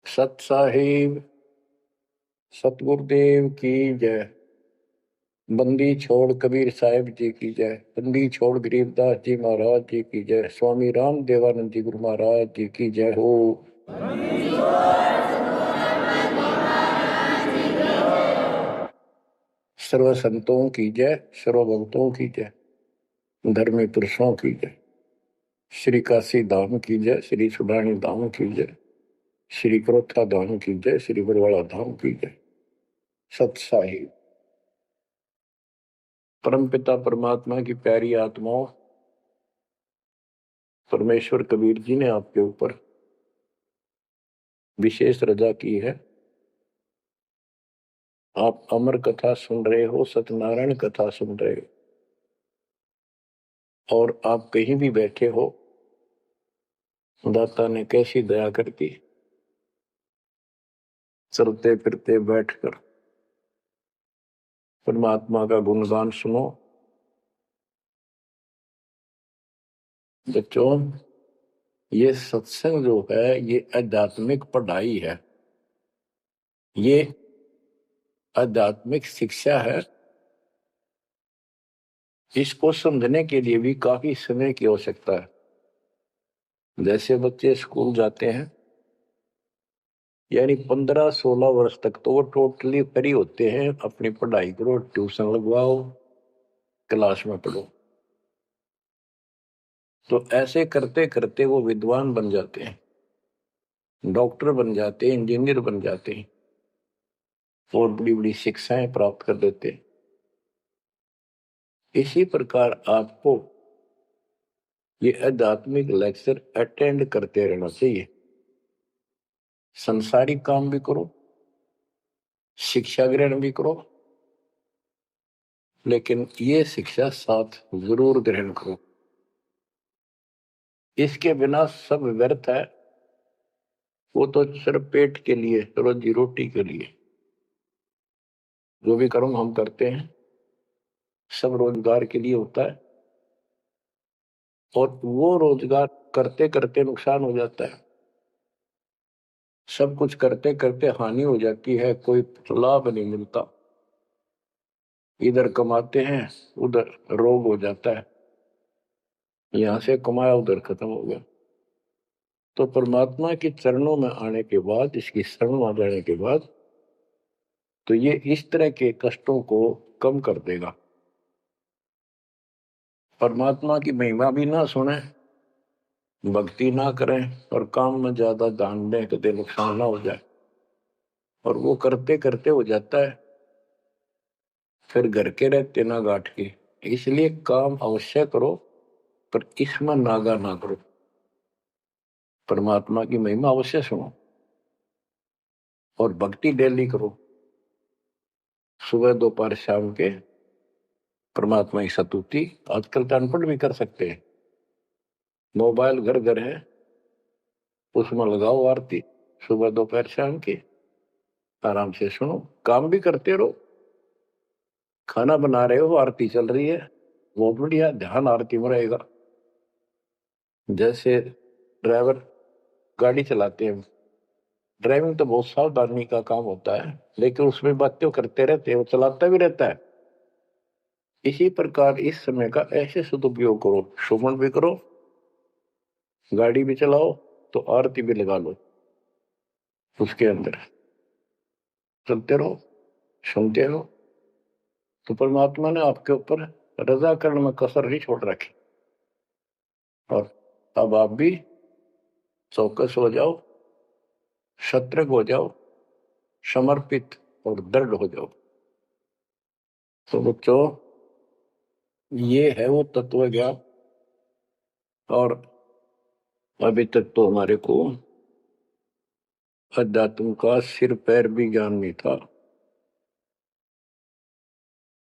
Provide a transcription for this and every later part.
सत साहिब सतगुरुदेव की जय। बंदी छोड़ कबीर साहिब जी की जय। बंदी छोड़ गरीबदास जी महाराज जी की जय। स्वामी राम देवानंद जी गुरु महाराज जी की जय हो। सर्व संतों की जय, सर्व भक्तों की जय, धर्मी पुरुषों की जय। श्री काशी धाम की जय, श्री सुडानी धाम की जय, श्री क्रोथा धाम की जय, श्री बरवाड़ा धाम की जय। सत साहिब परमपिता परमात्मा की प्यारी आत्माओं, परमेश्वर कबीर जी ने आपके ऊपर विशेष रजा की है। आप अमर कथा सुन रहे हो, सत्यनारायण कथा सुन रहे हो, और आप कहीं भी बैठे हो, दाता ने कैसी दया कर दी। चलते फिरते बैठकर परमात्मा का गुणगान सुनो। बच्चों, ये सत्संग जो है ये आध्यात्मिक पढ़ाई है, ये आध्यात्मिक शिक्षा है। इसको समझने के लिए भी काफी समय की आवश्यकता है। जैसे बच्चे स्कूल जाते हैं, यानी 15-16 वर्ष तक तो वो टोटली फ्री होते हैं। अपनी पढ़ाई करो, ट्यूशन लगवाओ, क्लास में पढ़ो। तो ऐसे करते करते वो विद्वान बन जाते हैं, डॉक्टर बन जाते हैं, इंजीनियर बन जाते हैं और बड़ी बड़ी शिक्षाएं प्राप्त कर लेते हैं। इसी प्रकार आपको ये आध्यात्मिक लेक्चर अटेंड करते रहना चाहिए। संसारिक काम भी करो, शिक्षा ग्रहण भी करो, लेकिन ये शिक्षा साथ जरूर ग्रहण करो। इसके बिना सब व्यर्थ है। वो तो सिर्फ पेट के लिए, रोजी रोटी के लिए। जो भी कर्म हम करते हैं सब रोजगार के लिए होता है, और वो रोजगार करते करते नुकसान हो जाता है। सब कुछ करते करते हानि हो जाती है, कोई लाभ नहीं मिलता। इधर कमाते हैं, उधर रोग हो जाता है। यहां से कमाया, उधर खत्म हो गया। तो परमात्मा के चरणों में आने के बाद, इसकी शरण आ जाने के बाद, तो ये इस तरह के कष्टों को कम कर देगा। परमात्मा की महिमा भी ना सुने, भक्ति ना करें और काम में ज्यादा ध्यान दें, कभी नुकसान ना हो जाए। और वो करते करते हो जाता है, फिर घर के रहते ना गांठ के। इसलिए काम अवश्य करो, पर इसमें नागा ना करो। परमात्मा की महिमा अवश्य सुनो और भक्ति डेली करो। सुबह दोपहर शाम के परमात्मा की स्तुति। आजकल तो अनपढ़ भी कर सकते हैं, मोबाइल घर घर है, उसमें लगाओ आरती सुबह दोपहर शाम की, आराम से सुनो। काम भी करते रहो, खाना बना रहे हो, आरती चल रही है, बहुत बढ़िया, ध्यान आरती में रहेगा। जैसे ड्राइवर गाड़ी चलाते हैं, ड्राइविंग तो बहुत सावधानी का काम होता है, लेकिन उसमें बातें करते रहते हैं, वो चलाता भी रहता है। इसी प्रकार इस समय का ऐसे सदुपयोग करो, श्रवण भी करो, गाड़ी भी चलाओ, तो आरती भी लगा लो। उसके अंदर चलते रहो, सुनते रहो। तो परमात्मा ने आपके ऊपर रजा करने में कसर नहीं छोड़ रखी। और अब आप भी चौकस हो जाओ, सतर्क हो जाओ, समर्पित और दृढ़ हो जाओ। तो बच्चों, ये है वो तत्व ज्ञान। और अभी तक तो हमारे को अध्यात्म का सिर पैर भी ज्ञान नहीं था।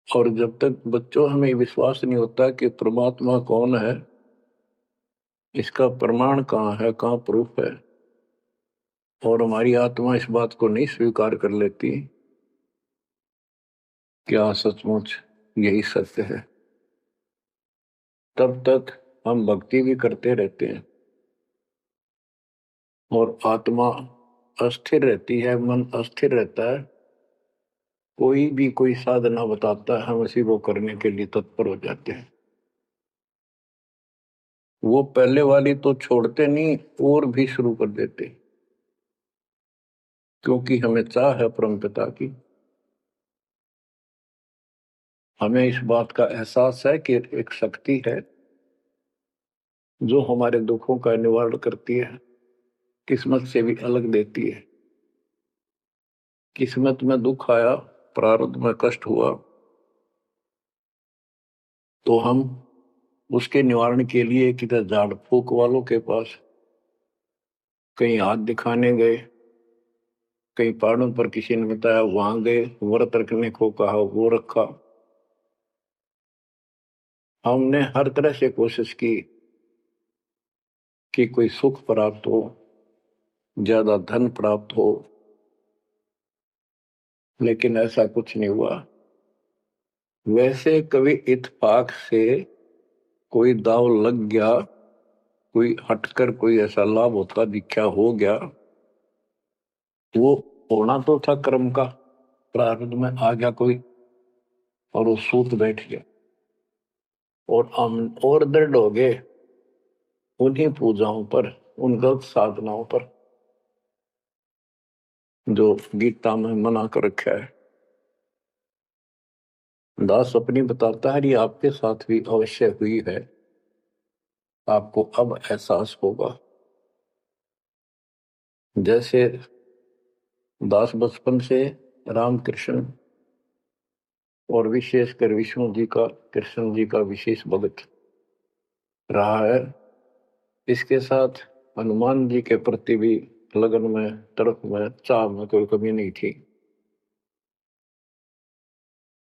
और जब तक बच्चों हमें विश्वास नहीं होता कि परमात्मा कौन है, इसका प्रमाण कहाँ है, कहाँ प्रूफ है, और हमारी आत्मा इस बात को नहीं स्वीकार कर लेती क्या सचमुच यही सत्य है, तब तक हम भक्ति भी करते रहते हैं और आत्मा अस्थिर रहती है, मन अस्थिर रहता है, कोई भी कोई साधना बताता है, हम उसी को करने के लिए तत्पर हो जाते हैं। वो पहले वाली तो छोड़ते नहीं, और भी शुरू कर देते, क्योंकि हमें चाह है परम पिता की। हमें इस बात का एहसास है कि एक शक्ति है जो हमारे दुखों का निवारण करती है, किस्मत से भी अलग देती है। किस्मत में दुख आया, प्रारब्ध में कष्ट हुआ, तो हम उसके निवारण के लिए किधर झाड़ फूक वालों के पास, कहीं हाथ दिखाने गए, कहीं पहाड़ों पर किसी ने बताया वहां गए, व्रत रखने को कहा वो रखा। हमने हर तरह से कोशिश की कि कोई सुख प्राप्त हो, ज्यादा धन प्राप्त हो, लेकिन ऐसा कुछ नहीं हुआ। वैसे कभी इत्तेफाक से कोई दाव लग गया, कोई हटकर कोई ऐसा लाभ होता दिखा हो गया, वो होना तो था कर्म का, प्रारब्ध में आ गया कोई और वो सूत बैठ गया, और हम और दृढ़ हो गए उन्हीं पूजाओं पर, उन गलत साधनाओं पर जो गीता में मना कर रखा है। दास अपनी बताता है, ये आपके साथ भी अवश्य हुई है, आपको अब एहसास होगा। जैसे दास बचपन से रामकृष्ण और विशेषकर विष्णु जी का, कृष्ण जी का विशेष भक्त रहा है, इसके साथ हनुमान जी के प्रति भी लगन में, तड़प में, चाह में कोई कमी नहीं थी।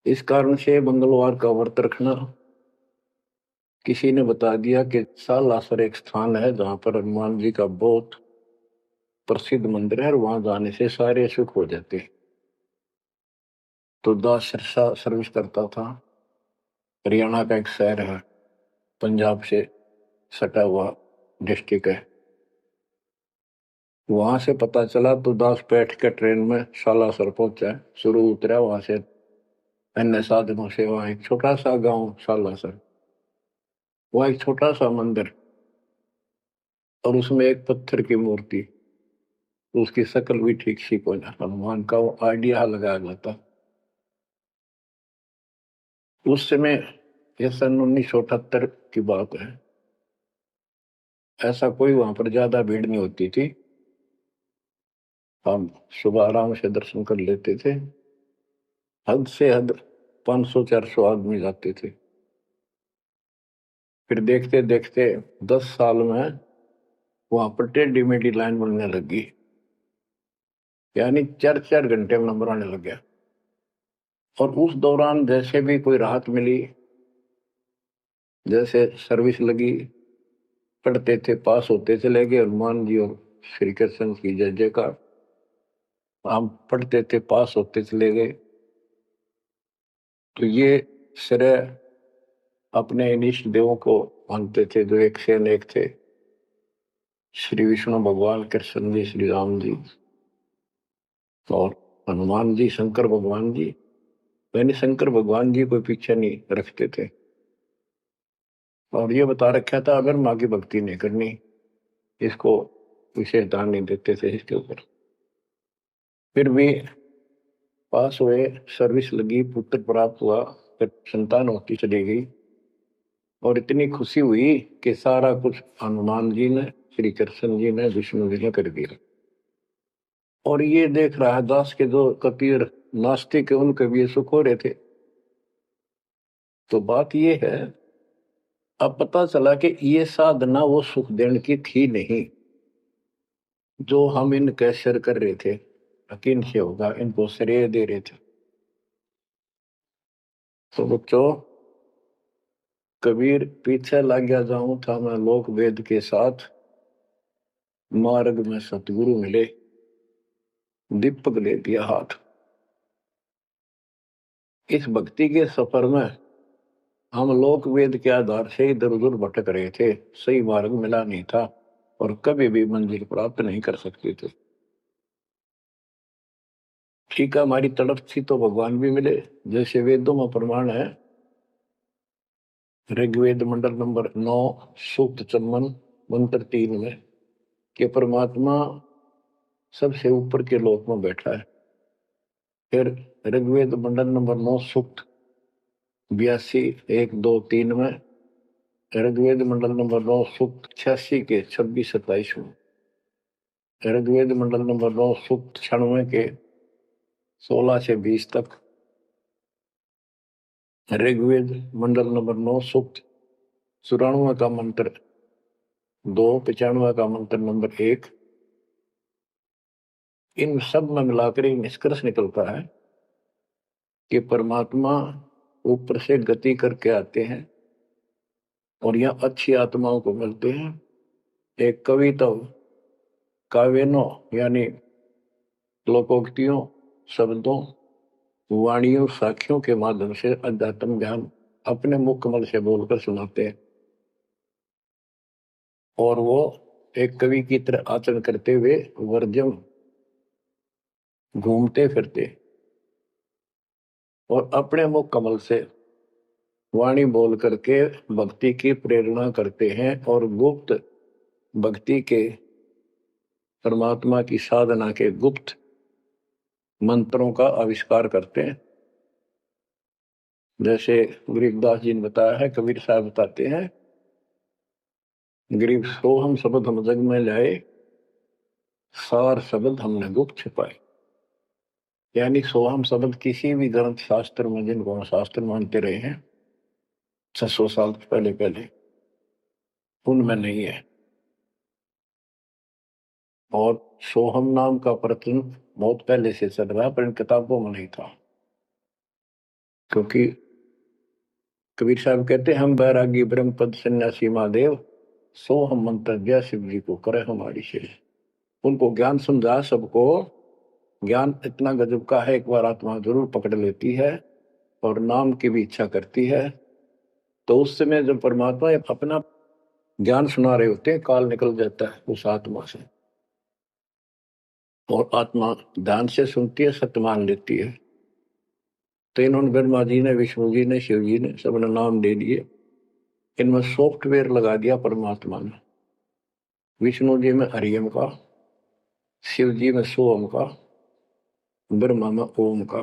इस कारण से मंगलवार का व्रत रखना, किसी ने बता दिया कि सालासर एक स्थान है जहां पर हनुमान जी का बहुत प्रसिद्ध मंदिर है और वहां जाने से सारे सुख हो जाते हैं। तो दास सिरसा सर्विस करता था, हरियाणा का एक शहर है, पंजाब से सटा हुआ डिस्ट्रिक्ट है। वहां से पता चला तो दास बैठ के ट्रेन में सालासर पहुंचा, शुरू उतरा, वहां से अन्य साधनों से वहां एक छोटा सा गांव सालासर, वहां एक छोटा सा मंदिर और उसमें एक पत्थर की मूर्ति, तो उसकी शक्ल भी ठीक सी को हनुमान का वो आइडिया लगाया जाता। उस समय यह सन 1978 की बात है, ऐसा कोई वहां पर ज्यादा भीड़ नहीं होती थी, हम सुबह आराम से दर्शन कर लेते थे। हद से हद 500-400 आदमी जाते थे। फिर देखते देखते 10 साल में वहां पर टेढ़ी मेढ़ी लाइन बनने लगी, यानी 4-4 घंटे में नंबर आने लग गया। और उस दौरान जैसे भी कोई राहत मिली, जैसे सर्विस लगी, पढ़ते थे, पास होते चले गए, हनुमान जी और श्री कृष्ण की जय जयकार। हम पढ़ते थे, पास होते चले गए। तो ये श्रेय अपने इन इष्ट देवों को मानते थे जो एक से अनेक थे, श्री विष्णु भगवान, कृष्ण जी, श्री राम जी और हनुमान जी, शंकर भगवान जी। मैंने शंकर भगवान जी को पीछे नहीं रखते थे, और ये बता रखा था अगर माँ की भक्ति नहीं करनी, इसको विशेष ध्यान नहीं देते थे इसके ऊपर। फिर भी पास हुए, सर्विस लगी, पुत्र प्राप्त हुआ, फिर संतान होती चली गई, और इतनी खुशी हुई कि सारा कुछ हनुमान जी ने, श्री कृष्ण जी ने, विष्णु जी ने कर दिया। और ये देख रहा है दास के जो कबीर नास्तिक है उनके भी ये सुख हो रहे थे। तो बात ये है, अब पता चला कि ये साधना वो सुख देने की थी नहीं जो हम इनके सिर कर रहे थे, यकीन से होगा इनको श्रेय दे रहे थे। तो बच्चों, कबीर पीछे लग गया जाऊं था मैं लोक वेद के साथ, मार्ग में सतगुरु मिले, दीपक ले दिया हाथ। इस भक्ति के सफर में हम लोक वेद के आधार से इधर उधर भटक रहे थे, सही मार्ग मिला नहीं था और कभी भी मंजिल प्राप्त नहीं कर सकते थे। टीका हमारी तड़प थी तो भगवान भी मिले। जैसे वेदों में प्रमाण है, ऋग्वेद मंडल नंबर 9 सूक्त चम्मन मंत्र 3 में कि परमात्मा सबसे ऊपर के लोक में बैठा है। फिर ऋग्वेद मंडल नंबर 9 सूक्त 82 1 2 3 में, ऋग्वेद मंडल नंबर 9 सूक्त 86 के 26 27 में, ऋग्वेद मंडल नंबर 9 सूक्त 96 के 16 से 20 तक, ऋग्वेद मंडल नंबर 9 सूक्त 94 का मंत्र 2, 95 का मंत्र नंबर 1। इन सब में मिलाकर एक निष्कर्ष निकलता है कि परमात्मा ऊपर से गति करके आते हैं और यह अच्छी आत्माओं को मिलते हैं। एक कविता काव्यनों यानी लोकोक्तियों, शब्दों, वाणियों, साखियों के माध्यम से अध्यात्म ज्ञान अपने मुख कमल से बोलकर सुनाते हैं और वो एक कवि की तरह आचरण करते हुए वर्जम घूमते फिरते और अपने मुख कमल से वाणी बोल करके भक्ति की प्रेरणा करते हैं और गुप्त भक्ति के, परमात्मा की साधना के गुप्त मंत्रों का आविष्कार करते हैं। जैसे गरीबदास जी ने बताया है, कबीर साहब बताते हैं, गरीब सोहम शब्द हम जग में लाए, सार शब्द हमने गुप्त छिपाए। यानी सोहम शब्द किसी भी ग्रंथ शास्त्र में, जिनको हम शास्त्र मानते रहे हैं 600 साल पहले उनमें नहीं है। और सोहम नाम का प्रचलन बहुत पहले से चल रहा है, पर इन किताबों में नहीं था। क्योंकि कबीर साहब कहते हैं, हम बैरागी ब्रह्म पद सन्यासी महादेव, सोहम मंत्र जय शिव जी को करे हमारी शेष। उनको ज्ञान समझा सबको, ज्ञान इतना गजब का है, एक बार आत्मा जरूर पकड़ लेती है और नाम की भी इच्छा करती है, तो उस समय जब परमात्मा अपना ज्ञान सुना रहे होते हैं, काल निकल जाता है उस आत्मा से और आत्मा ध्यान से सुनती है, सत्य मान लेती है। तो इन्होंने ब्रह्मा जी ने, विष्णु जी ने, शिव जी ने सबने नाम दे दिए। इनमें सॉफ्टवेयर लगा दिया परमात्मा ने। विष्णु जी में हरियम का, शिव जी में सोम का, ब्रह्मा में ओम का,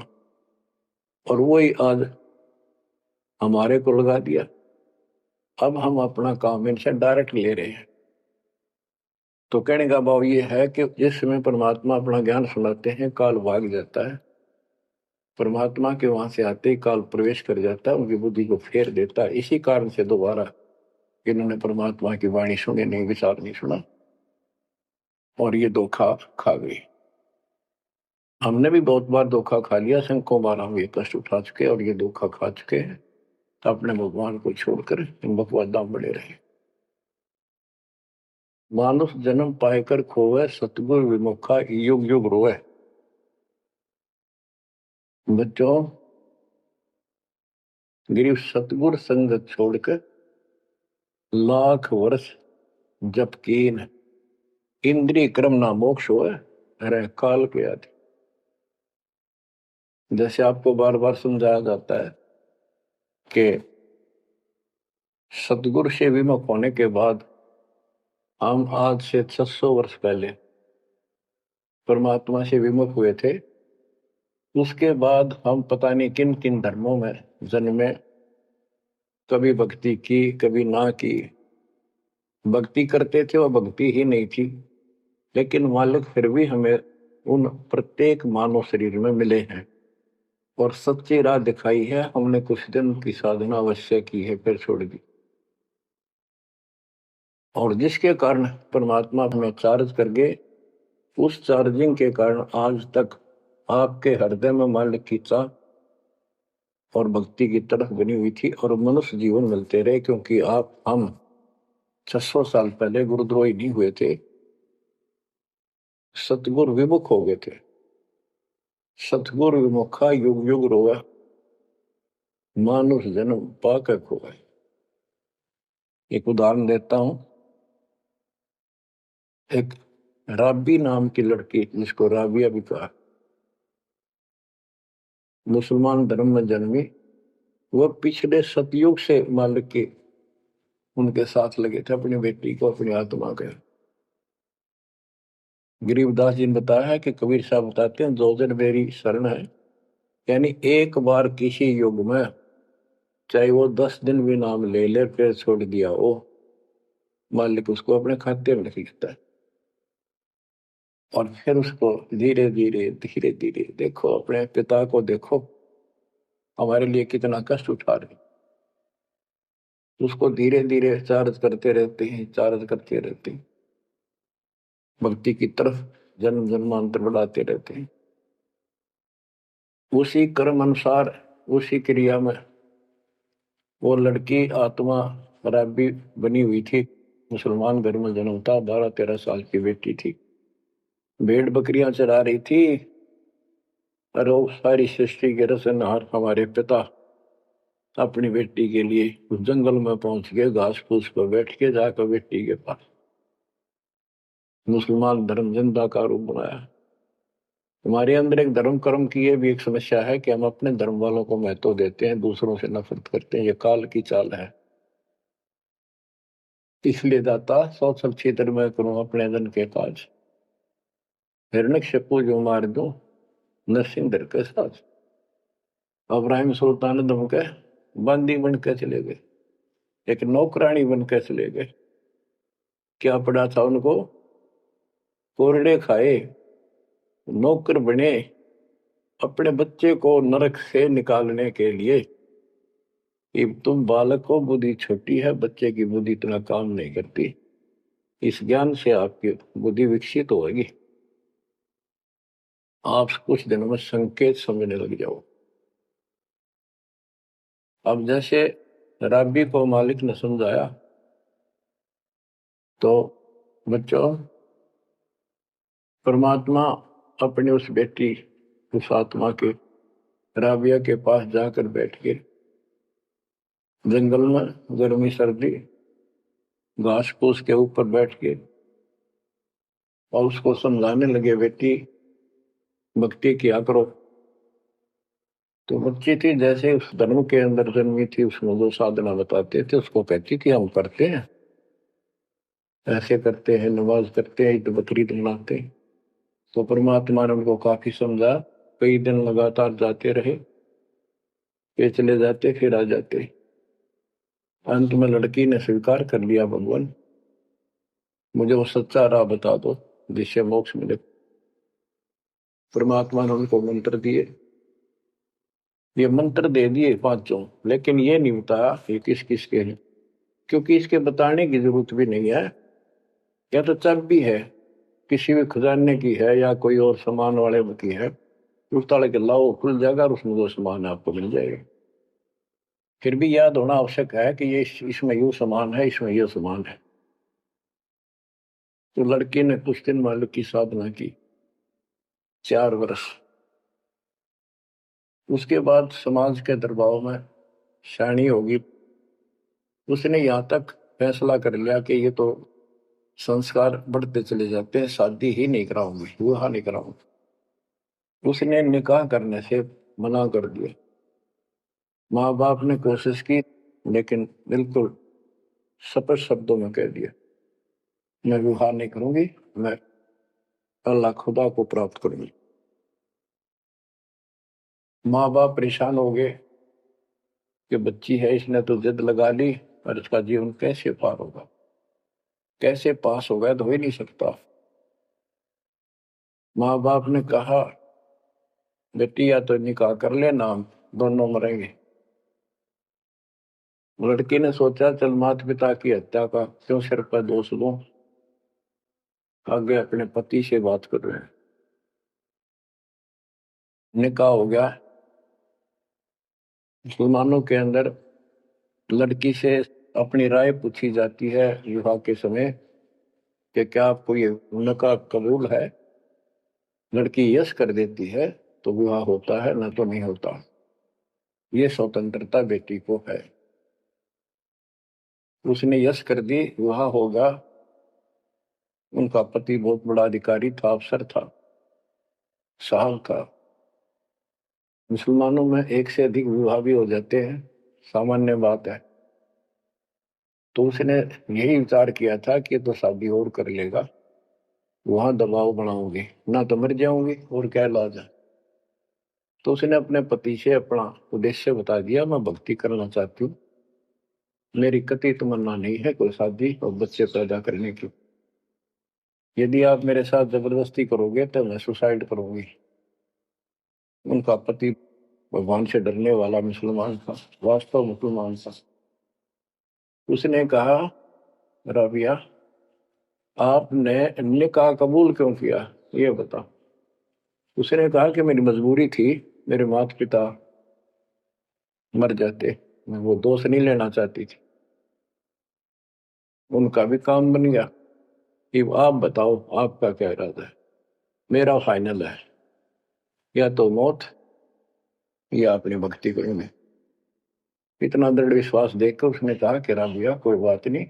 और वही आज हमारे को लगा दिया। अब हम अपना काम इनसे डायरेक्ट ले रहे हैं। तो कहने का भाव ये है कि जिस समय परमात्मा अपना ज्ञान सुनाते हैं, काल भाग जाता है। परमात्मा के वहां से आते ही काल प्रवेश कर जाता है, उनकी बुद्धि को फेर देता है। इसी कारण से दोबारा इन्होंने परमात्मा की वाणी सुने नहीं, विचार नहीं सुना और ये धोखा खा गई। हमने भी बहुत बार धोखा खा लिया, सैकड़ों बार हम ये कष्ट उठा चुके और ये धोखा खा चुके हैं। तो अपने भगवान को छोड़कर इन बकवादा में बड़े रहे। मानुष जन्म पाएकर खोवे, सतगुर विमुखा युग युग रोए। बच्चों, गरीब सतगुर संगत छोड़कर लाख वर्ष जप कीन, इंद्रिय क्रम ना मोक्ष होए, रह काल के आदि। जैसे आपको बार बार समझाया जाता है कि सतगुरु से विमुख होने के बाद हम आज से 600 वर्ष पहले परमात्मा से विमुख हुए थे। उसके बाद हम पता नहीं किन किन धर्मों में जन्मे, कभी भक्ति की कभी ना की। भक्ति करते थे और भक्ति ही नहीं थी, लेकिन मालिक फिर भी हमें उन प्रत्येक मानव शरीर में मिले हैं और सच्ची राह दिखाई है। हमने कुछ दिन की साधना अवश्य की है, फिर छोड़ दी, और जिसके कारण परमात्मा हमें चार्ज कर गए। उस चार्जिंग के कारण आज तक आपके हृदय में मालिक की चाह और भक्ति की तरफ बनी हुई थी और मनुष्य जीवन मिलते रहे। क्योंकि हम 600 साल पहले गुरुद्रोही नहीं हुए थे, सतगुरु विमुख हो गए थे। सतगुरु विमुखा युग युग रोए, मानुष जन्म पाकर खोए। एक उदाहरण देता हूं। एक राबी नाम की लड़की, जिसको राबिया भी कहा, मुसलमान धर्म में जन्मी, वह पिछले सतयुग से मालिक के उनके साथ लगे थे अपनी बेटी को अपनी आत्मा के। गरीबदास जी ने बताया है कि कबीर साहब बताते हैं, दो दिन मेरी शरण है, यानी एक बार किसी युग में चाहे वो 10 दिन भी नाम ले ले फिर छोड़ दिया वो, मालिक उसको अपने खाते में लिख लेता है। और फिर उसको धीरे धीरे धीरे धीरे देखो, अपने पिता को देखो हमारे लिए कितना कष्ट उठा रहे, उसको धीरे धीरे चार्ज करते रहते हैं, चार्ज करते रहते हैं, भक्ति की तरफ जन्म जन्मांतर बढ़ाते रहते हैं। उसी कर्म अनुसार, उसी क्रिया में वो लड़की आत्मा शराबी बनी हुई थी, मुसलमान घर में जन्म था, 12-13 साल की बेटी थी, भेड़ बकरियां चरा रही थी, और वो सारी सृष्टि के रचनहार हमारे पिता अपनी बेटी के लिए उस जंगल में पहुंच गए, घास फूस पर बैठ के जाकर बेटी के पास मुसलमान धर्म जिंदा का रूप बनाया। हमारे अंदर एक धर्म कर्म की ये भी एक समस्या है कि हम अपने धर्म वालों को महत्व देते हैं, दूसरों से नफरत करते हैं, ये काल की चाल है। इसलिए दाता सौ सब क्षेत्र में करूं अपने धन के काज, हिरण्यकशिपु जो मार दूं नरसिंह के साथ। अब्राहिम सुल्तान दम के बंदी बन के चले गए, एक नौकरानी बन के चले गए। क्या पड़ा था उनको? कोरडे खाए, नौकर बने, अपने बच्चे को नरक से निकालने के लिए कि तुम बालक को बुद्धि छोटी है, बच्चे की बुद्धि इतना काम नहीं करती, इस ज्ञान से आपकी बुद्धि विकसित होगी, आप कुछ दिनों में संकेत समझने लग जाओ। अब जैसे राबी को मालिक ने समझाया, तो बच्चों परमात्मा अपने उस बेटी उस आत्मा के राबिया के पास जाकर बैठ के जंगल में गर्मी सर्दी घास फूस के ऊपर बैठ के और उसको समझाने लगे, बेटी भक्ति किया करो। तो बच्ची थी, जैसे उस धर्म के अंदर जन्मी थी, उसमें जो साधना बताते थे उसको कहती कि हम करते हैं, ऐसे करते हैं, नमाज करते हैं, ईद बकरीद मनाते हैं। तो परमात्मा ने उनको काफी समझा, कई दिन लगातार जाते रहे, फिर चले जाते फिर आ जाते। अंत में लड़की ने स्वीकार कर लिया, भगवान मुझे वो सच्चा राह बता दो जिससे मोक्ष मिले। परमात्मा ने उनको मंत्र दिए, ये मंत्र दे दिए पांचों, लेकिन ये नहीं बताया ये किस किस के हैं, क्योंकि इसके बताने की जरूरत भी नहीं है। या तो चाबी है, किसी भी खजाने की है या कोई और सामान वाले की है, उस ताले के लाओ खुल जाएगा और उसमें जो सामान है आपको मिल जाएगा। फिर भी याद होना आवश्यक है कि ये इसमें यू सामान है, इसमें यह सामान है। तो लड़की ने कुछ दिन मालिक की साधना की, 4 वर्ष। उसके बाद समाज के दरबाव में शानी होगी, उसने यहां तक फैसला कर लिया कि ये तो संस्कार बढ़ते चले जाते हैं, शादी ही नहीं कराऊंगी, विवाह नहीं कराऊंगी। उसने निकाह करने से मना कर दिया। माँ बाप ने कोशिश की, लेकिन बिल्कुल स्पष्ट शब्दों में कह दिया, मैं विवाह नहीं करूंगी, मैं अल्लाह खुदा को प्राप्त करूंगी। माँ बाप परेशान हो गए कि बच्ची है, इसने तो जिद लगा ली, और इसका जीवन कैसे पार होगा, कैसे पास होगा, तो हो ही नहीं सकता। माँ बाप ने कहा, बेटी या तो निकाह कर लेना, दोनों मरेंगे। लड़की ने सोचा, चल माता पिता की हत्या का क्यों सिर पर दोष दूं, आगे अपने पति से बात कर रहे हैं। निकाह हो गया। मुसलमानों के अंदर लड़की से अपनी राय पूछी जाती है विवाह के समय कि क्या आपको ये निकाह कबूल है। लड़की यस कर देती है तो विवाह होता है, ना तो नहीं होता। ये स्वतंत्रता बेटी को है। उसने यस कर दी, विवाह होगा। उनका पति बहुत बड़ा अधिकारी था, अफसर था, साहब था। मुसलमानों में एक से अधिक विवाह भी हो जाते हैं, सामान्य बात है। तो उसने यही विचार किया था कि तो शादी और कर लेगा, वहां दबाव बनाऊंगी ना तो मर जाऊंगी, और क्या इलाज है। तो उसने अपने पति से अपना उद्देश्य बता दिया, मैं भक्ति करना चाहती हूँ, मेरी कतई तमन्ना नहीं है कोई शादी और बच्चे पैदा करने की। यदि आप मेरे साथ जबरदस्ती करोगे तो मैं सुसाइड करूंगी। उनका पति भगवान से डरने वाला मुसलमान था, वास्तव मुसलमान था। उसने कहा, राबिया, आपने निकाह कबूल क्यों किया, ये बता। उसने कहा कि मेरी मजबूरी थी, मेरे माता पिता मर जाते, मैं वो दोष नहीं लेना चाहती थी। उनका भी काम बन गया। कि आप बताओ आपका क्या इरादा है। मेरा फाइनल है, या तो मौत या अपनी भक्ति करूंगे। इतना दृढ़ विश्वास देखकर उसने कहा कि राबिया कोई बात नहीं,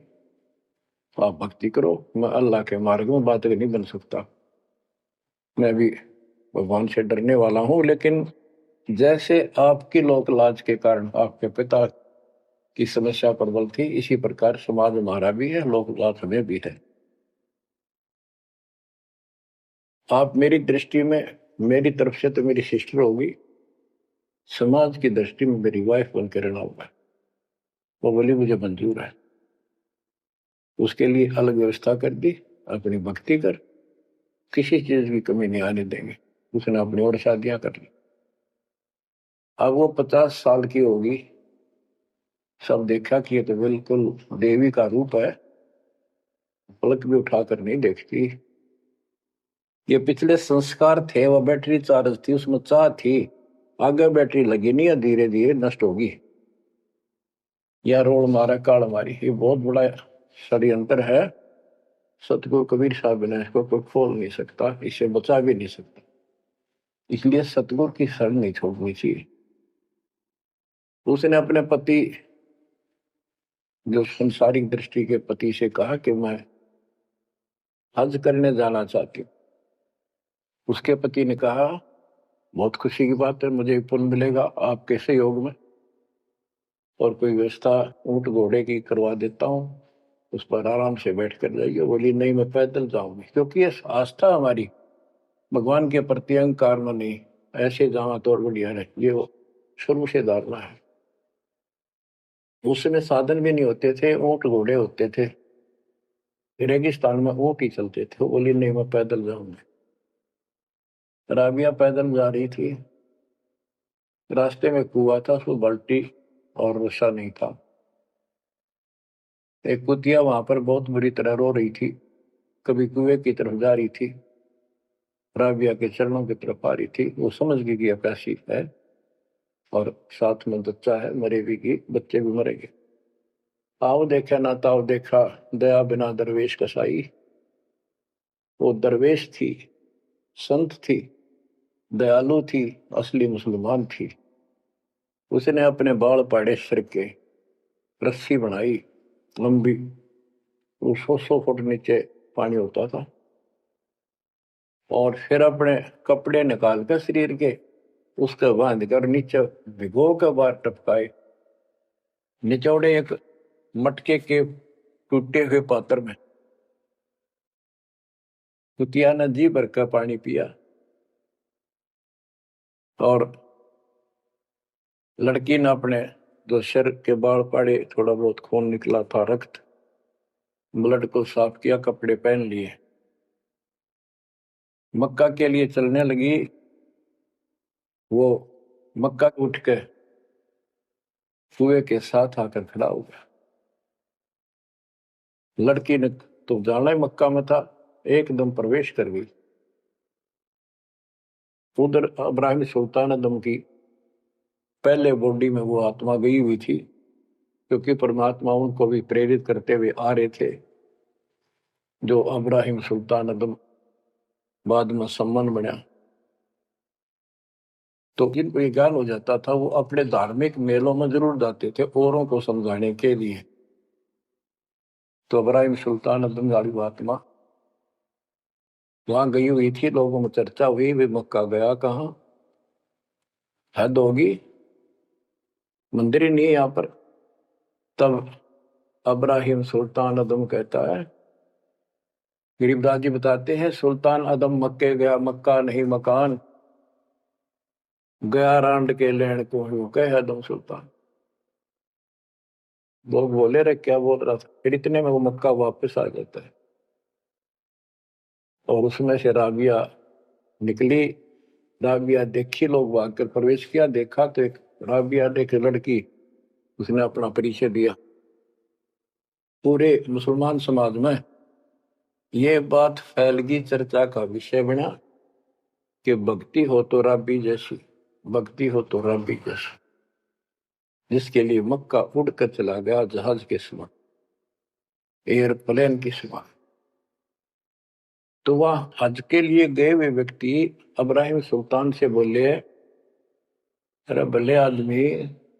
आप भक्ति करो, मैं अल्लाह के मार्ग में बात नहीं बन सकता, मैं भी भगवान से डरने वाला हूं। लेकिन जैसे आपकी लोक लाज के कारण आपके पिता की समस्या प्रबल थी, इसी प्रकार समाज हमारा भी है, लोक लाज हमें भी है। आप मेरी दृष्टि में, मेरी तरफ से तो मेरी सिस्टर होगी, समाज की दृष्टि में मेरी वाइफ बनकर रहना होगा। वो बोली मुझे मंजूर है। उसके लिए अलग व्यवस्था कर दी, अपनी भक्ति कर, किसी चीज की कमी नहीं आने देंगे। उसने अपनी और शादियां कर ली। अब वो 50 साल की होगी, सब देखा कि ये तो बिल्कुल देवी का रूप है, पलक भी उठाकर नहीं देखती। ये पिछले संस्कार थे, वो बैटरी चार्ज थी, उसमें चाह थी, आगे बैटरी लगी नहीं है, धीरे धीरे नष्ट होगी। या रोड मारा काल मारी, ये बहुत बड़ा षड्यंत्र है। सतगुरु कबीर साहब ने इसको कोई खोल नहीं सकता, इसे बचा भी नहीं सकता। इसलिए सतगुरु की शरण नहीं छोड़नी चाहिए। उसने अपने पति, जो संसारिक दृष्टि के पति से कहा कि मैं हज करने जाना चाहती हूँ। उसके पति ने कहा, बहुत खुशी की बात है, मुझे पुण्य मिलेगा आपके सहयोग में, और कोई व्यवस्था ऊंट घोड़े की करवा देता हूँ, उस पर आराम से बैठ कर जाइए। बोली नहीं, मैं पैदल जाऊंगी, क्योंकि ये आस्था हमारी भगवान के प्रति अहंकार में नहीं, ऐसे जाना तो और बढ़िया है, ये वो शुरू से धारणा है। उस समय साधन भी नहीं होते थे, ऊंट घोड़े होते थे, रेगिस्तान में ऊंट ही चलते थे। वो बोली नहीं, मैं पैदल जाऊंगी। राबिया पैदल जा रही थी, रास्ते में कुआं था, उसमें बाल्टी और रस्सा नहीं था। एक कुतिया वहां पर बहुत बुरी तरह रो रही थी, कभी कुएं की तरफ जा रही थी, राबिया के चरणों की तरफ आ रही थी। वो समझ गई कि प्यासी है, और साथ में बच्चा है, मरेगी की, बच्चे भी मरेंगे। आओ देखा ना ताओ देखा, दया बिना दरवेश कसाई। वो दरवेश थी, संत थी, दयालु थी, असली मुसलमान थी। उसने अपने बाल पाड़े सिर के, रस्सी बनाई लंबी, वो 100 फुट नीचे पानी होता था, और फिर अपने कपड़े निकाल कर शरीर के उसके बांध कर नीचे भिगो के बाहर टपकाए, निचौड़े एक मटके के टूटे हुए पात्र में। कुतिया ने जी भर का पानी पिया, और लड़की ने अपने जो सिर के बाल पाड़े, थोड़ा बहुत खून निकला था, रक्त, ब्लड को साफ किया, कपड़े पहन लिए, मक्का के लिए चलने लगी। वो मक्का उठ के कुएं के साथ आकर खड़ा हो गया। लड़की ने तो जाना ही मक्का में था, एकदम प्रवेश कर गई। उधर इब्राहिम सुल्तान दम की पहले बॉडी में वो आत्मा गई हुई थी, क्योंकि परमात्मा उनको भी प्रेरित करते हुए आ रहे थे। जो इब्राहिम सुल्तान दम बाद में सम्मान बना, तो जिनको ये ज्ञान हो जाता था, वो अपने धार्मिक मेलों में जरूर जाते थे औरों को समझाने के लिए। तो इब्राहिम सुल्तान अब्दुल गालिब आत्मा वहां गई हुई थी, लोगों में चर्चा हुई, वे मक्का गया कहाँ। हद होगी, मंदिर ही नहीं है यहाँ पर। तब अब्राहिम सुल्तान अदम कहता है, गिरिराज जी बताते हैं, सुल्तान अदम मक्के गया, मक्का नहीं मकान, गया रांड के लेन को यूं कह अदम सुल्तान। लोग बोले रे क्या बोल रहा था, फिर इतने में वो मक्का वापस आ जाता है। और उसमें से राबिया निकली। राबिया देखी, लोग भाग कर प्रवेश किया, देखा तो एक राबिया ने, एक लड़की, उसने अपना परिचय दिया। पूरे मुसलमान समाज में ये बात फैल गई, चर्चा का विषय बना कि भक्ति हो तो राबी जैसी, भक्ति हो तो राबी जैसी। जिसके लिए मक्का उड़कर चला गया जहाज के समान, एयरप्लेन की समान। तो वह हज के लिए गए हुए व्यक्ति अब्राहिम सुल्तान से बोले, अरे भले आदमी,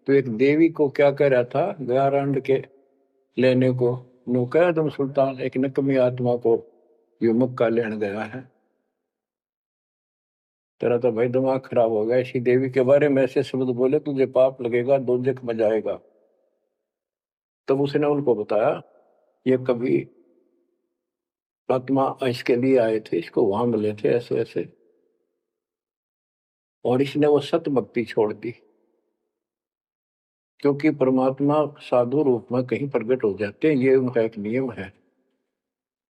तो एक देवी को क्या कह रहा था, गया रांड के लेने को, नो कह तुम सुल्तान, एक नकमी आत्मा को यो मक्का लेने गया है। तेरा तो भाई दिमाग खराब हो गया, इसी देवी के बारे में ऐसे शब्द बोले, तुझे पाप लगेगा, दोजख में जाएगा। तब उसने उनको बताया, ये कभी आत्मा इसके लिए आए थे, इसको वहां मिले थे ऐसे ऐसे, और इसने वो सत भक्ति छोड़ दी। क्योंकि परमात्मा साधु रूप में कहीं प्रकट हो जाते हैं, ये उनका एक नियम है,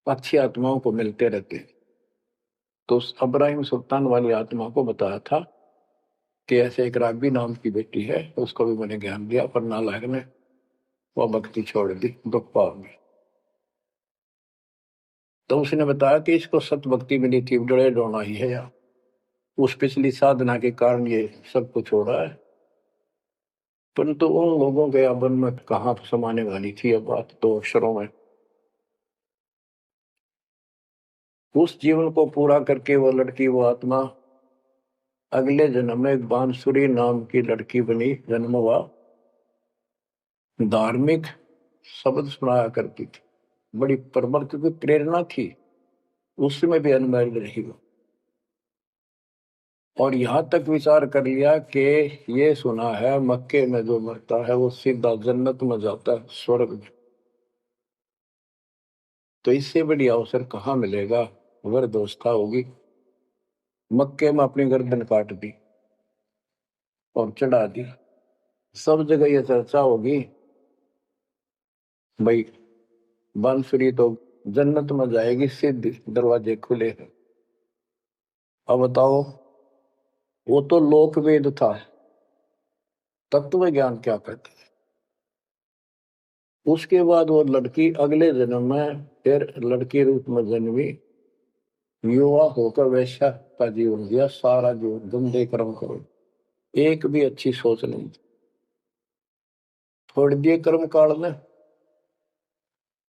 अच्छी आत्माओं को मिलते रहते हैं। तो उस अब्राहिम सुल्तान वाली आत्मा को बताया था कि ऐसे एक राबी नाम की बेटी है, उसको भी मैंने ज्ञान दिया, पर नालायक ने वो भक्ति छोड़ दी, दुख पाव में। तो उसने बताया कि इसको सत भक्ति मिली थी, डरे डोना ही है यार, उस पिछली साधना के कारण ये सब कुछ हो रहा है। परंतु उन लोगों के अमन में कहाँ समाने वाली थी ये बात, दो अक्षरों में। उस जीवन को पूरा करके वो लड़की, वो आत्मा अगले जन्म में एक बांसुरी नाम की लड़की बनी, जन्म हुआ। धार्मिक शब्द सुनाया करती थी, बड़ी परमर की प्रेरणा थी, उसमें भी अनमैरिड रही वो। और यहां तक विचार कर लिया कि ये सुना है मक्के में जो मरता है वो सीधा जन्नत में जाता है, स्वर्ग में। तो इससे बड़ी अवसर कहाँ मिलेगा, अगर दोस्ता होगी। मक्के में अपनी गर्दन काट दी और चढ़ा दी, सब जगह ये चर्चा होगी, भाई बांसुरी तो जन्नत में जाएगी, सिद्ध दरवाजे खुले हैं। अब बताओ, वो तो लोक वेद था, तत्व ज्ञान क्या कहते हैं। उसके बाद वो लड़की अगले जन्म में फिर लड़की रूप में जन्मी, युवा होकर वैश्या का जीवन दिया, सारा जीवन गंदे कर्म करो, एक भी अच्छी सोच नहीं, छोड़ दिए कर्म काल में।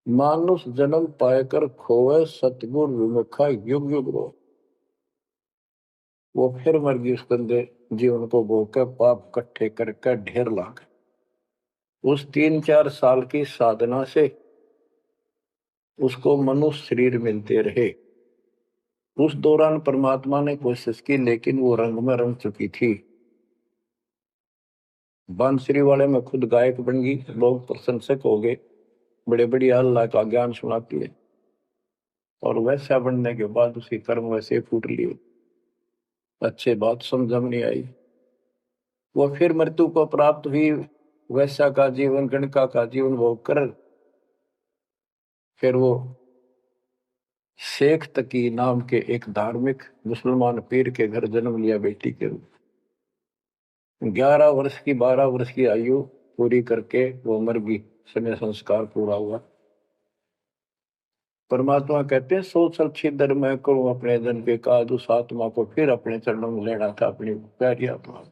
मानुष जन्म पाकर खोए, सतगुर विमुखा युग युग रो। वो फिर मर गई उस गंदे जीवन को भोगकर, पाप इकट्ठे करके ढेर लाग। उस 3-4 साल की साधना से उसको मनुष्य शरीर मिलते रहे। उस दौरान परमात्मा ने कोशिश की, लेकिन वो रंग में रंग चुकी थी। बांसुरी वाले में खुद गायक बन गई, लोग प्रशंसक हो गए, बड़े बड़ी अल्लाह का ज्ञान सुनाती है। और वैसा बनने के बाद उसकी कर्म वैसे फूट लिए, अच्छे बात समझ में नहीं आई। वो फिर मृत्यु को प्राप्त हुई, वैसा का जीवन, गणका का जीवन भोग कर फिर वो शेख तकी नाम के एक धार्मिक मुसलमान पीर के घर जन्म लिया बेटी के रूप। 11 वर्ष की, 12 वर्ष की आयु पूरी करके वो मर गई, समय संस्कार पूरा हुआ। परमात्मा कहते हैं, सोचल छिदर मैं करूं अपने जन के काज, उस आत्मा को फिर अपने चरणों में लेना था, अपनी प्यारी आत्मा।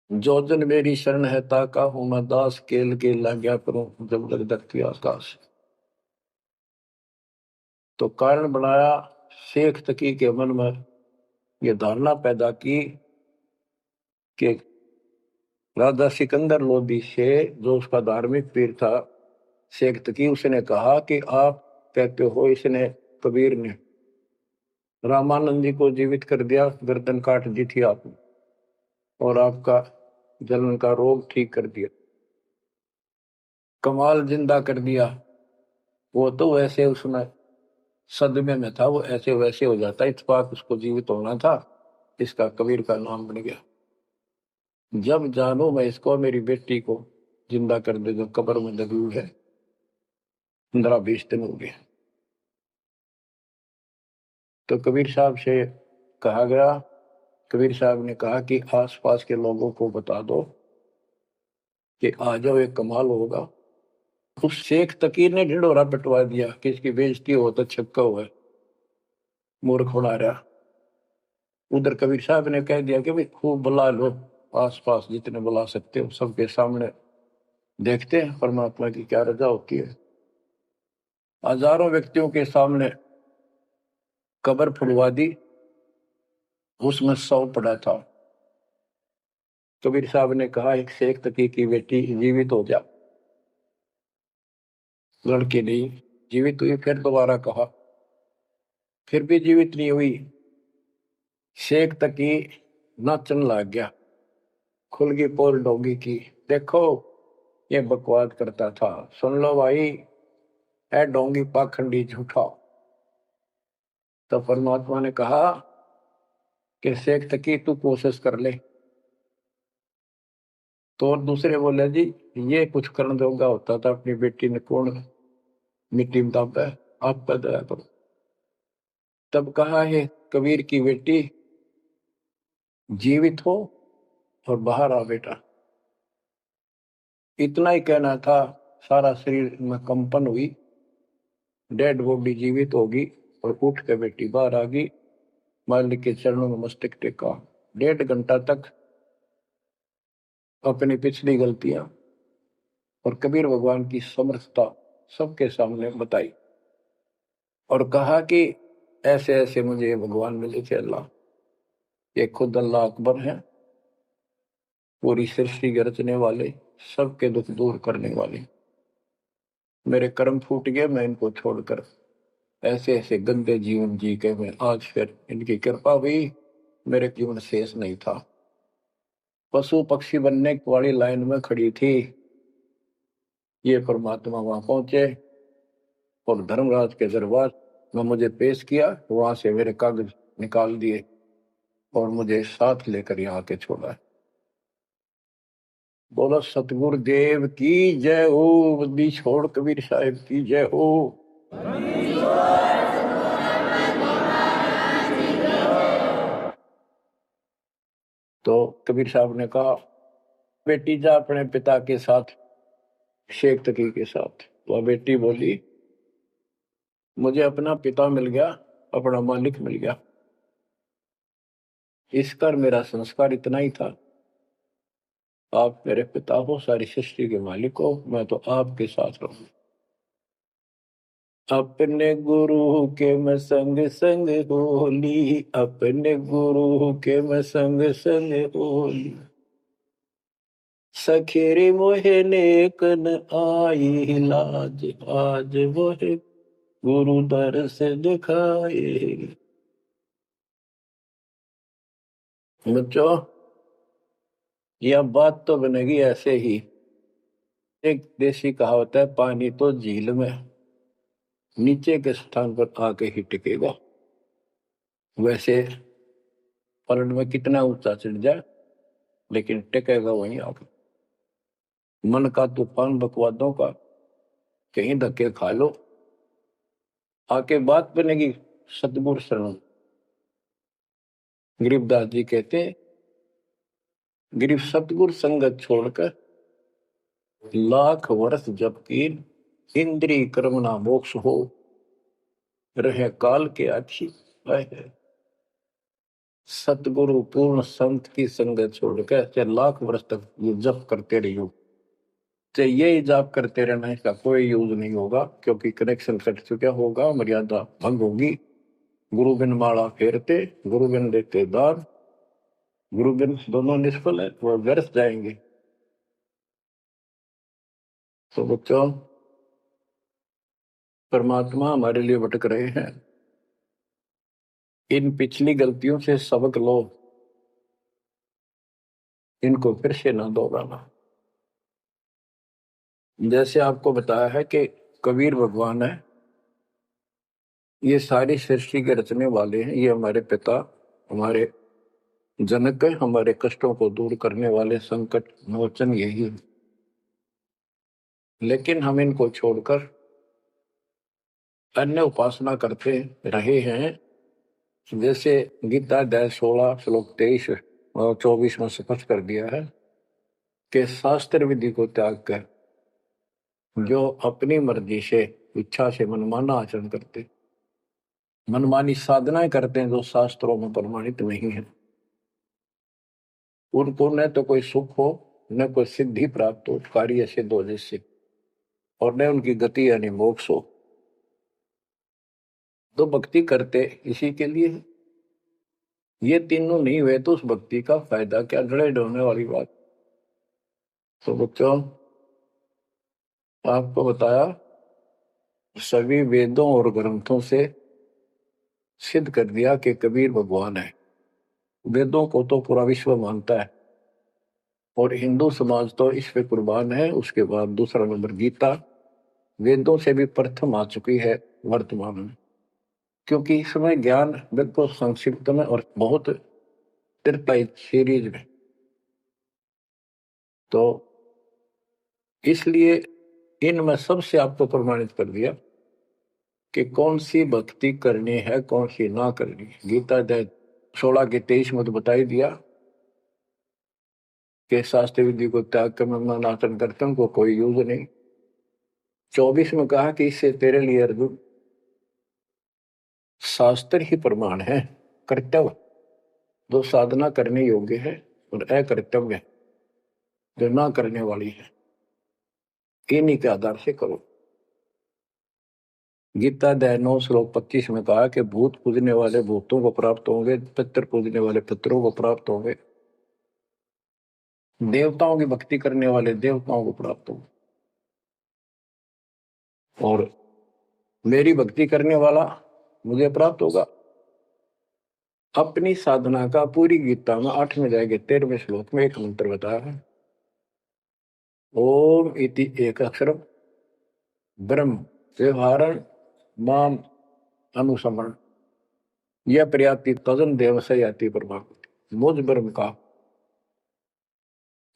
जो जन मेरी शरण है ताका हूं मैं दास, केल के लाग्या करूं जब लग धरती आकाश। तो कारण बनाया, शेख तकी के मन में ये धारणा पैदा की कि राजा सिकंदर लोदी से, जो उसका धार्मिक पीर था शेख तकी, उसने कहा कि आप कहते हो, इसने कबीर ने रामानंद जी को जीवित कर दिया, गर्दन काट दी थी आपने, और आपका जलन का रोग ठीक कर दिया। कमाल जिंदा कर दिया। वो तो वैसे उसमें सदमे में था, वो ऐसे वैसे हो जाता, इत्तेफाक उसको जीवित होना था, इसका कबीर का नाम बन गया। जब जानो मैं इसको, मेरी बेटी को जिंदा कर दे जो कब्र में दबी हुई है, 15-20 दिन हो गए। तो कबीर साहब से कहा गया, कबीर साहब ने कहा कि आसपास के लोगों को बता दो कि आ जाओ, एक कमाल होगा। उस शेख तकीर ने ढिंढोरा पिटवा दिया कि इसकी बेइज्जती हो तो छक्का हुआ है, मूर्ख बना रहा। उधर कबीर साहब ने कह दिया कि भाई खूब बुला लो, आसपास जितने बुला सकते हो, सबके सामने देखते हैं परमात्मा की क्या रजा होती है। हजारों व्यक्तियों के सामने कब्र फुलवा दी, उसमें 100 पड़ा था। कबीर साहब ने कहा एक शेख तकी की बेटी जीवित हो जा, लड़की नहीं जीवित हुई। फिर दोबारा कहा, फिर भी जीवित नहीं हुई। शेख तकी नाचन लग गया, खुल गई पोल डोगी की। देखो ये बकवाद करता था, सुन लो भाई, है डोंगी पाखंडी झूठा। तो परमात्मा ने कहा कि शेख तकी तू कोशिश कर ले। तो और दूसरे बोले जी ये कुछ करने दोगा होता था, अपनी बेटी ने कौन मिट्टी में दाबा है, आपका दया करो। तब कहा है कबीर की बेटी जीवित हो और बाहर आ बेटा। इतना ही कहना था, सारा शरीर में कंपन हुई, डेड बॉडी जीवित होगी, और उठ के बेटी बाहर आ गई। मालिक के चरणों में मस्तक टेका, 1.5 घंटा तक अपनी पिछली गलतियां और कबीर भगवान की समर्थता सबके सामने बताई, और कहा कि ऐसे ऐसे मुझे भगवान मिले थे अल्लाह, ये खुद अल्लाह अकबर है, पूरी सृष्टि के रचने वाले, सबके दुख दूर करने वाले। मेरे कर्म फूट गए, मैं इनको छोड़कर ऐसे ऐसे गंदे जीवन जी के मैं आज फिर इनकी कृपा हुई, मेरे जीवन शेष नहीं था। पशु पक्षी बनने वाली लाइन में खड़ी थी, ये परमात्मा वहां पहुंचे और धर्मराज के दरबार में मुझे पेश किया, वहां से मेरे कागज निकाल दिए और मुझे साथ लेकर यहाँ के छोड़ा। बोलो सतगुरु देव की जय हो, बद्दी छोड़ कबीर साहिब की जय हो। तो कबीर साहब ने कहा बेटी जा अपने पिता के साथ, शेख तकी के साथ। तो बेटी बोली मुझे अपना पिता मिल गया, अपना मालिक मिल गया, इस कर मेरा संस्कार इतना ही था। आप मेरे पिता हो, सारी सृष्टि के मालिक हो, मैं तो आपके साथ रहूं। अपने गुरु के मैं संग संग होली, अपने गुरु के मैं संग संग होली, सखेरे मोहे नेक न आई लाज, आज मोहे गुरु दर से दिखाए। बच्चों यह बात तो बनेगी ऐसे ही। एक देसी कहावत है, पानी तो झील में नीचे के स्थान पर आके ही टिकेगा। वैसे पलट में कितना ऊंचा चढ़ जाए लेकिन टिकेगा वहीं आके। मन का तूफान बकवादों का, कहीं धक्के खा लो, आके बात बनेगी सतगुरु शरण। गरीबदास जी कहते गरीब सतगुरु संगत छोड़कर लाख वर्ष जबकि इंद्रिय कर्म ना मोक्ष हो, रहे काल के आखी है। सतगुरु पूर्ण संत की संगत छोड़कर चाहे लाख वर्ष तक ये जप करते रहियो, चाहे ये जाप करते रहना, इसका कोई यूज नहीं होगा, क्योंकि कनेक्शन कट चुका होगा, मर्यादा भंग होगी। गुरु बिन माला फेरते, गुरु बिन देते दान, गुरु बिन दोनों निष्फल है, वो व्यर्थ जाएंगे। तो बच्चों परमात्मा हमारे लिए भटक रहे हैं, इन पिछली गलतियों से सबक लो, इनको फिर से ना दोहराना। जैसे आपको बताया है कि कबीर भगवान है, ये सारी सृष्टि के रचने वाले हैं, ये हमारे पिता, हमारे जनक है, हमारे कष्टों को दूर करने वाले, संकट मोचन यही है। लेकिन हम इनको छोड़कर अन्य उपासना करते रहे हैं। जैसे गीता अध्याय 16 श्लोक 23 और 24 में स्पष्ट कर दिया है कि शास्त्र विधि को त्याग कर जो अपनी मर्जी से, इच्छा से मनमाना आचरण करते, मनमानी साधनाएं करते हैं जो शास्त्रों में प्रमाणित नहीं है, उनको न तो कोई सुख हो, न कोई सिद्धि प्राप्त हो, कार्य सिद्ध हो जिससे, और न उनकी गति यानी मोक्ष हो। तो भक्ति करते इसी के लिए है। ये तीनों नहीं हुए तो उस भक्ति का फायदा क्या, डरे ढोने वाली बात। तो बच्चों, आपको बताया सभी वेदों और ग्रंथों से सिद्ध कर दिया कि कबीर भगवान है। वेदों को तो पूरा विश्व मानता है और हिंदू समाज तो इस पे कुर्बान है। उसके बाद दूसरा नंबर गीता, वेदों से भी प्रथम आ चुकी है वर्तमान में, क्योंकि इसमें ज्ञान बिल्कुल संक्षिप्त में और बहुत त्रिपाई सीरीज में। तो इसलिए इनमें सबसे आपको प्रमाणित कर दिया कि कौन सी भक्ति करनी है, कौन सी ना करनी है। गीता अध्याय 16 के 23 में तो बता ही दिया कि शास्त्र विधि को त्याग कर मैं आचरण करते हैं, उनको कोई यूज नहीं। 24 में कहा कि इससे तेरे लिए अर्जुन शास्त्र ही प्रमाण है, कर्तव्य जो साधना करने योग्य है और अकर्तव्य जो ना करने वाली है, इन्हीं के आधार से करो। गीता अध्याय 9 श्लोक 25 में कहा कि भूत पूजने वाले भूतों को प्राप्त होंगे, पितर पूजने वाले पितरों को प्राप्त होंगे, देवताओं की भक्ति करने वाले देवताओं को प्राप्त होंगे, और मेरी भक्ति करने वाला मुझे प्राप्त होगा। अपनी साधना का पूरी गीता में 8वें अध्याय के 13वें श्लोक में एक मंत्र बताया है, ओम इति एक अक्षर ब्रह्म व्यवहारण माम अनुसमरण यह प्रयाति तजन देव से याति प्रभाव। मुझ ब्रह्म का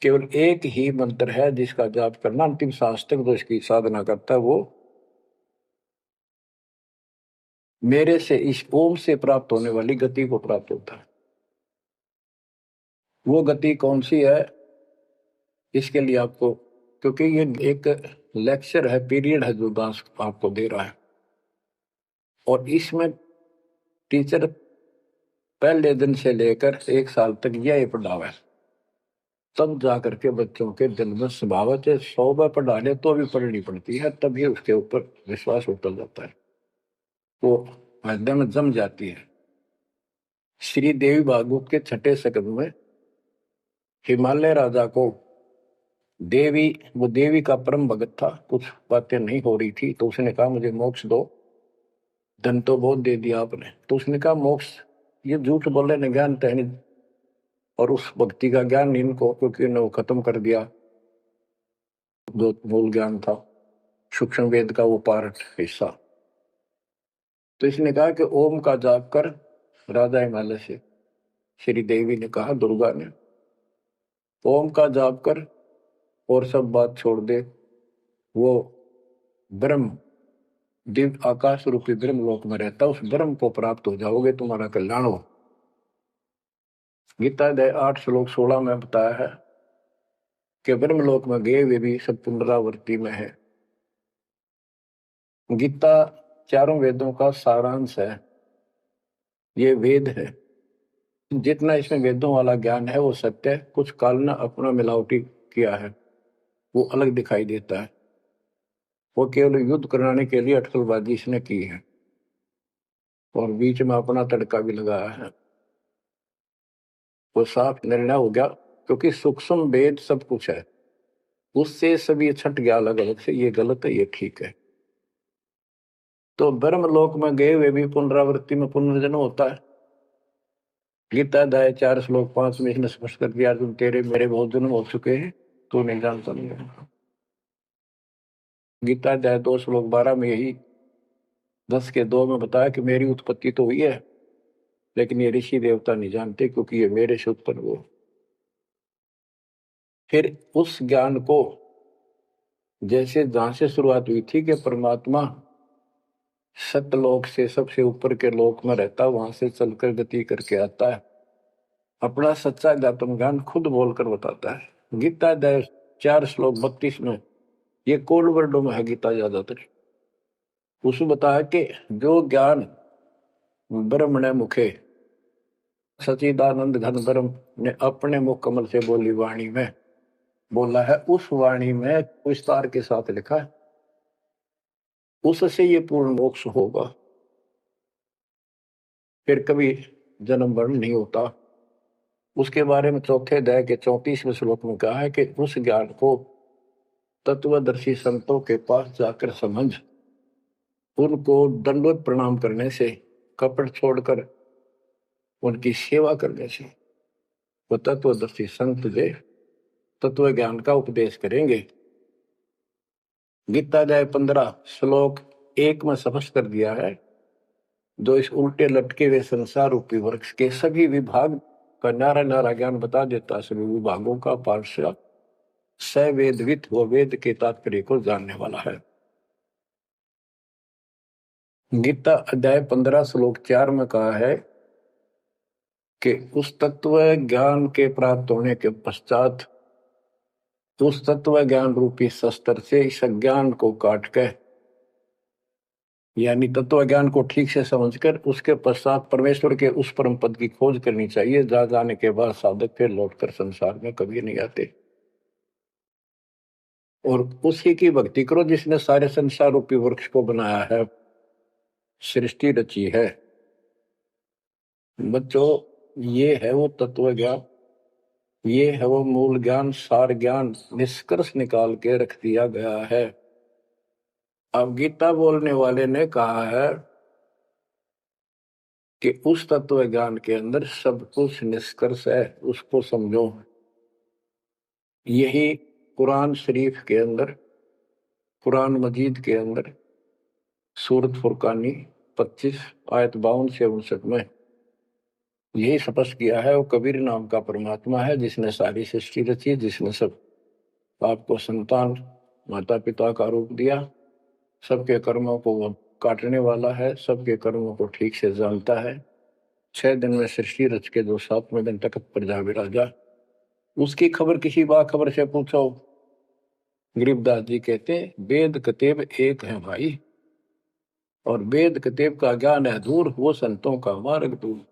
केवल एक ही मंत्र है जिसका जाप करना अंतिम शास्त्र जो इसकी साधना करता है वो मेरे से, इस ओम से प्राप्त होने वाली गति को प्राप्त होता है। वो गति कौन सी है, इसके लिए आपको, क्योंकि ये एक लेक्चर है, पीरियड है जो दास आपको दे रहा है, और इसमें टीचर पहले दिन से लेकर 1 साल तक यह पढ़ावा है, तब जाकर के बच्चों के दिल में स्वभावत है। 100 बार पढ़ा ले तो भी पढ़नी पड़ती है, तभी उसके ऊपर विश्वास उतर जाता है, वो हृदय में जम जाती है। श्री देवी भागवत के 6ठे स्कंद में हिमालय राजा को देवी, वो देवी का परम भगत था, कुछ बातें नहीं हो रही थी, तो उसने कहा मुझे मोक्ष दो, धन तो बहुत दे दिया आपने। तो उसने कहा मोक्ष, ये झूठ बोले न, ज्ञान तो है नहीं, और उस भक्ति का ज्ञान इनको, क्योंकि इन्होंने वो खत्म कर दिया जो मूल ज्ञान था, सूक्ष्म वेद का वो पार्ट हिस्सा। तो इसने कहा कि ओम का जाप कर, राजा हिमालय से श्री देवी ने कहा, दुर्गा ने, ओम का जाप कर और सब बात छोड़ दे, वो ब्रह्म दिव्य आकाश रूपी ब्रह्म लोक में रहता, उस ब्रह्म को प्राप्त हो जाओगे, तुम्हारा कल्याण हो। गीता अध्याय 8 श्लोक 16 में बताया है कि ब्रह्मलोक में गए वे भी सब पुनरावृत्ति में है। गीता चारों वेदों का सारांश है, ये वेद है। जितना इसमें वेदों वाला ज्ञान है वो सत्य है, कुछ काल ने अपना मिलावटी किया है, वो अलग दिखाई देता है। वो केवल युद्ध कराने के लिए अटकलबाजी इसने की है और बीच में अपना तड़का भी लगाया है। वो साफ निर्णय हो गया, क्योंकि सूक्ष्म वेद सब कुछ है, उससे सभी छट गया अलग अलग से, ये गलत है ये ठीक है। तो ब्रह्मलोक में गए वे भी पुनरावृत्ति में पुनर्जन्म होता है, गीता अध्याय 4 श्लोक 5 में इसने स्पष्ट कर दिया, अर्जुन तेरे मेरे बहुत जन्म हो चुके हैं, तू नहीं जानता नहीं है। गीता अध्याय 2 श्लोक 12 में यही 10 के 2 में बताया कि मेरी उत्पत्ति तो हुई है, लेकिन ये ऋषि देवता नहीं जानते, क्योंकि ये मेरे से उत्पन्न हुए। फिर उस ज्ञान को जैसे जहां से शुरुआत हुई थी कि परमात्मा सतलोक से सबसे ऊपर के लोक में रहता, वहां से चलकर गति करके आता है, अपना सच्चा ज्ञातम ज्ञान खुद बोलकर बताता है। गीता अध्याय 4 श्लोक 32 में, ये कोड वर्डों में है गीता ज्यादातर, उसमें बताया कि जो ज्ञान ब्रह्मणे मुखे सचिदानंद घन ब्रह्म ने अपने मुख कमल से बोली वाणी में बोला है, उस वाणी में विस्तार के साथ लिखा है, उससे ये पूर्ण मोक्ष होगा, फिर कभी जन्म मरण नहीं होता। उसके बारे में चौथे अध्याय के 34वें श्लोक में कहा है कि उस ज्ञान को तत्वदर्शी संतों के पास जाकर समझ, उनको दंडवत प्रणाम करने से, कपट छोड़कर उनकी सेवा करने से वो तत्वदर्शी संत जे तत्व ज्ञान का उपदेश करेंगे। गीता अध्याय 15 श्लोक 1 में स्पष्ट कर दिया है, जो इस उल्टे लटके हुए संसार रूपी वृक्ष के सभी विभाग का नारा नारा ज्ञान बता देता, सभी विभागों का पार्षद सवेदवित व वेद के तात्पर्य को जानने वाला है। गीता अध्याय 15 श्लोक 4 में कहा है कि उस तत्व ज्ञान के प्राप्त होने के पश्चात उस तत्व ज्ञान रूपी शस्त्र से इस अज्ञान को काट कर, यानी तत्व ज्ञान को ठीक से समझकर उसके पश्चात परमेश्वर के उस परम पद की खोज करनी चाहिए, जहां जाने के बाद साधक फिर लौटकर संसार में कभी नहीं आते, और उसी की भक्ति करो जिसने सारे संसार रूपी वृक्ष को बनाया है, सृष्टि रची है। बच्चों, ये है वो तत्व ज्ञान, ये है वो मूल ज्ञान, सार ज्ञान निष्कर्ष निकाल के रख दिया गया है। अब गीता बोलने वाले ने कहा है कि उस तत्व ज्ञान के अंदर सब कुछ निष्कर्ष है, उसको समझो। यही कुरान शरीफ के अंदर, कुरान मजीद के अंदर सूरत फुरकानी 25 आयत 52 से 59 में यही स्पष्ट किया है, वो कबीर नाम का परमात्मा है जिसने सारी सृष्टि रची, जिसने सब आपको संतान माता पिता का रूप दिया, सबके कर्मों को वो काटने वाला है, सबके कर्मों को ठीक से जानता है। 6 दिन में सृष्टि रच के जो 7वें दिन तक पर जा विराजा, उसकी खबर किसी बाखबर से पूछो। गरीबदास जी कहते वेद कतेब एक है भाई, और वेद कतेब का ज्ञान है दूर, वो संतों का मार्ग दूर।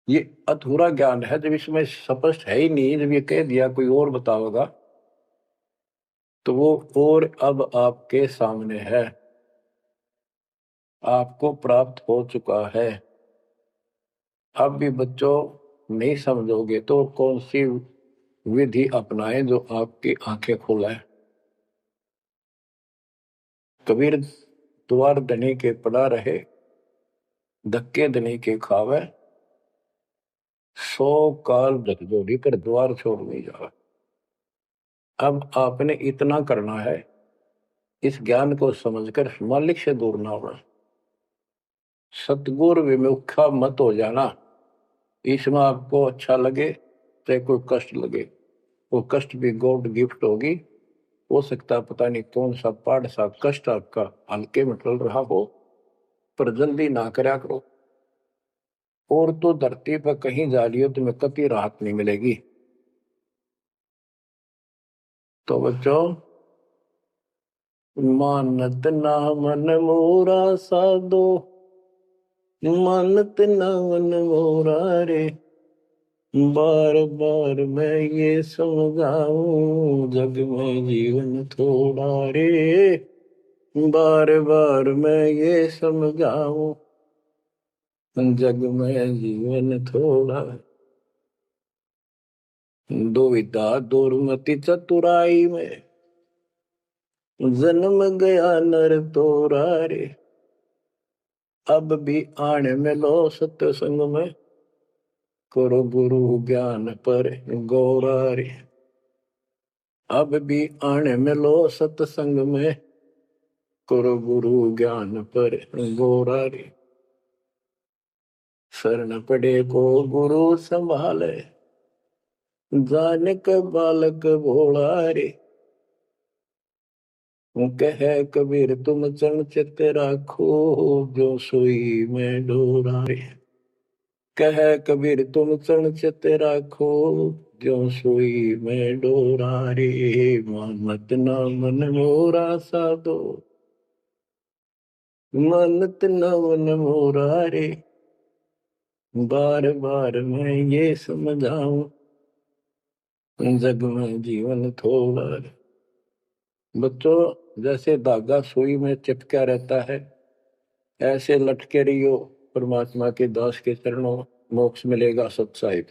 ये अधूरा ज्ञान है, जब इसमें स्पष्ट है ही नहीं, जब ये कह दिया कोई और बताओगा तो वो और अब आपके सामने है, आपको प्राप्त हो चुका है। अब भी बच्चों नहीं समझोगे तो कौन सी विधि अपनाए जो आपकी आंखें खोलाए। कबीर द्वार धनी के पड़ा रहे, धक्के धनी के खावे, 100 काल झकझोरी पर द्वार छोड़ नहीं जावे। अब आपने इतना करना है, इस ज्ञान को समझकर मालिक से दूर ना होना, सतगुरु विमुखा मत हो जाना। इसमें आपको अच्छा लगे चाहे कोई कष्ट लगे, वो कष्ट भी गॉड गिफ्ट होगी। हो सकता पता नहीं कौन सा पाठ सा कष्ट आपका हल्के में टल रहा हो, पर जल्दी ना करा करो, और तो धरती पर कहीं जा रही हो तुम्हें कभी राहत नहीं मिलेगी। तो बच्चों, मानत ना मन मोरा साधो, मानत ना मन मोरा रे, बार बार मैं ये समझाऊं जग में जीवन थोड़ा रे, बार बार मैं ये समझाऊं जग में जीवन थोड़ा। दुविधा दुर्मति चतुराई में जन्म गया नर तोरा रे, अब भी आने में लो सत्संग में, करो गुरु ज्ञान पर गौरारी। अब भी आने मिलो सत्संग में, करो गुरु ज्ञान पर गौरारी। शरण पड़े को गुरु संभाले, जान के बालक भोला रे। कह कबीर तुम चरण चित राखो, जो सोई में डोरा रे। कह कबीर तुम चरण चित राखो, जो सोई में डोरा रे। मानत ना मन मोरा साधो, मानत ना मन मोरा रे। बार बार मैं ये समझाऊं, जग में जीवन थोड़ा रे। बच्चों, जैसे धागा सुई में चिपका रहता है, ऐसे लटके रहियो परमात्मा के दास के चरणों, मोक्ष मिलेगा सत साहिब।